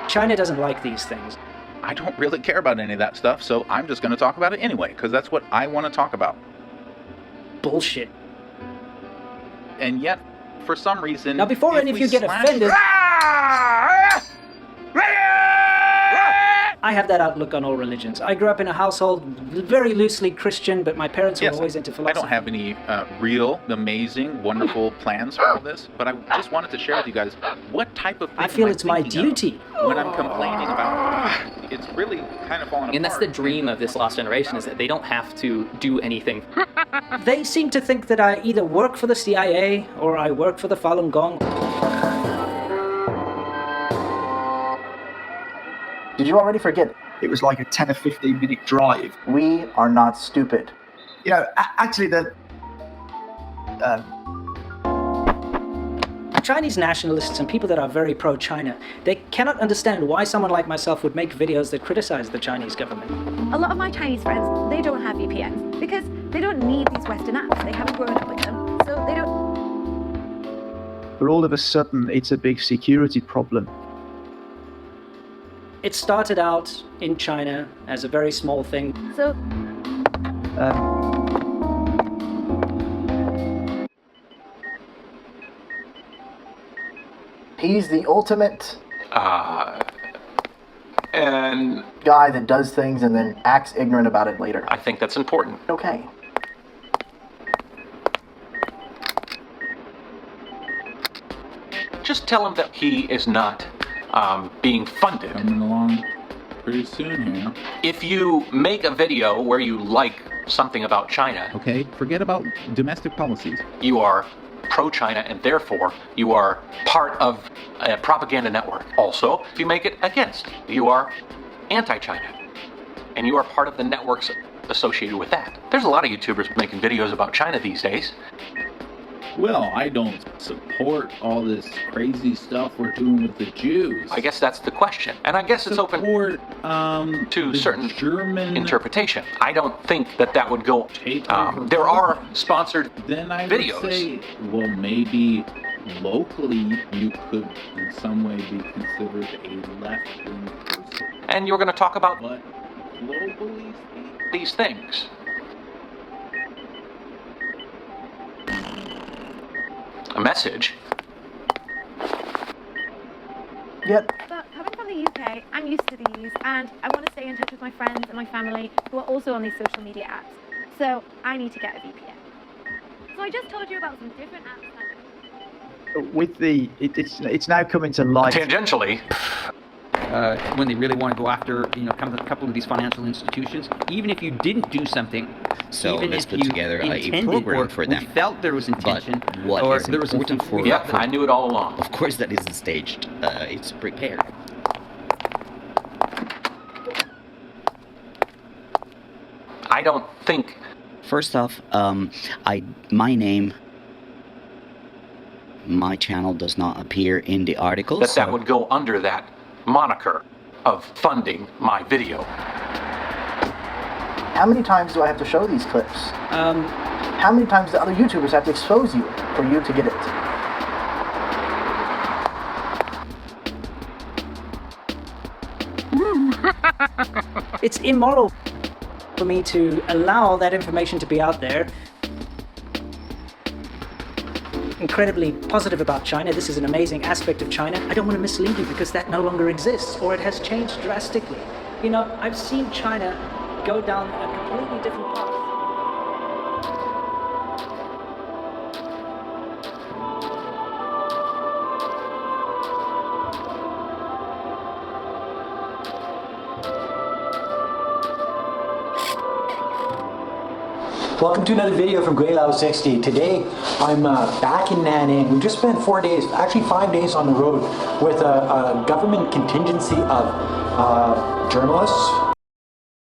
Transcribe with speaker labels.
Speaker 1: China doesn't like these things.
Speaker 2: I don't really care about any of that stuff, so I'm just going to talk about it anyway, because that's what I want to talk about.
Speaker 1: Bullshit.
Speaker 2: And yet, for some reason...
Speaker 1: Now, before any of you get offended... I have that outlook on all religions. I grew up in a household very loosely Christian, but my parents were always into philosophy.
Speaker 2: I don't have any real, amazing, wonderful plans for all this, but I just wanted to share with you guys what type of thing
Speaker 1: I feel it's my duty.
Speaker 2: When I'm complaining about it's really kind of falling apart.
Speaker 3: And that's the dream of this lost generation, is that they don't have to do anything.
Speaker 1: They seem to think that I either work for the CIA or I work for the Falun Gong.
Speaker 4: Did you already forget?
Speaker 5: It was like a 10 or 15 minute drive.
Speaker 4: We are not stupid.
Speaker 5: You know, actually the...
Speaker 1: Chinese nationalists and people that are very pro-China, they cannot understand why someone like myself would make videos that criticize the Chinese government.
Speaker 6: A lot of my Chinese friends, they don't have VPNs because they don't need these Western apps. They haven't grown up with them, so they don't...
Speaker 5: But all of a sudden, it's a big security problem.
Speaker 1: It started out in China as a very small thing.
Speaker 6: So...
Speaker 4: He's the ultimate...
Speaker 7: And...
Speaker 4: guy that does things and then acts ignorant about it later.
Speaker 7: I think that's important.
Speaker 4: Okay.
Speaker 7: Just tell him that he is not being funded.
Speaker 2: Coming along pretty soon here.
Speaker 7: If you make a video where you like something about China...
Speaker 2: Okay, forget about domestic policies.
Speaker 7: You are pro-China, and therefore you are part of a propaganda network. Also, if you make it against, you are anti-China. And you are part of the networks associated with that. There's a lot of YouTubers making videos about China these days.
Speaker 2: Well, I don't support all this crazy stuff we're doing with the Jews.
Speaker 7: I guess that's the question. And I guess it's open to certain German interpretation. I don't think that that would go... there are sponsored
Speaker 2: then I
Speaker 7: videos.
Speaker 2: Would say, well, maybe locally you could in some way be considered a left-wing person.
Speaker 7: And you're going to talk about
Speaker 2: but globally
Speaker 7: these things. A message.
Speaker 4: Yep.
Speaker 6: But coming from the UK, I'm used to these, and I want to stay in touch with my friends and my family who are also on these social media apps. So I need to get a VPN. So I just told you about some different apps.
Speaker 5: With the... It's now coming to light.
Speaker 7: Tangentially.
Speaker 8: When they really want to go after, a couple of these financial institutions, even if you didn't do something,
Speaker 9: so
Speaker 8: even
Speaker 9: let's
Speaker 8: if
Speaker 9: put
Speaker 8: you
Speaker 9: together a
Speaker 8: intended
Speaker 9: program for them.
Speaker 8: We felt there was intention,
Speaker 9: but what
Speaker 8: or
Speaker 9: is
Speaker 8: there was
Speaker 9: important for...
Speaker 7: Yep, I knew it all along.
Speaker 9: Of course that isn't staged. It's prepared.
Speaker 7: I don't think...
Speaker 9: First off, my channel does not appear in the article.
Speaker 7: That would go under that moniker of funding my video.
Speaker 4: How many times do I have to show these clips? How many times do other YouTubers have to expose you for you to get it?
Speaker 1: It's immoral for me to allow that information to be out there. Incredibly positive about China. This is an amazing aspect of China. I don't want to mislead you because that no longer exists, or it has changed drastically. I've seen China go down a completely different path.
Speaker 10: Welcome to another video from 𝗖𝗵cie. Today, I'm back in Nanning. We just spent 4 days, actually 5 days on the road with a government contingency of journalists,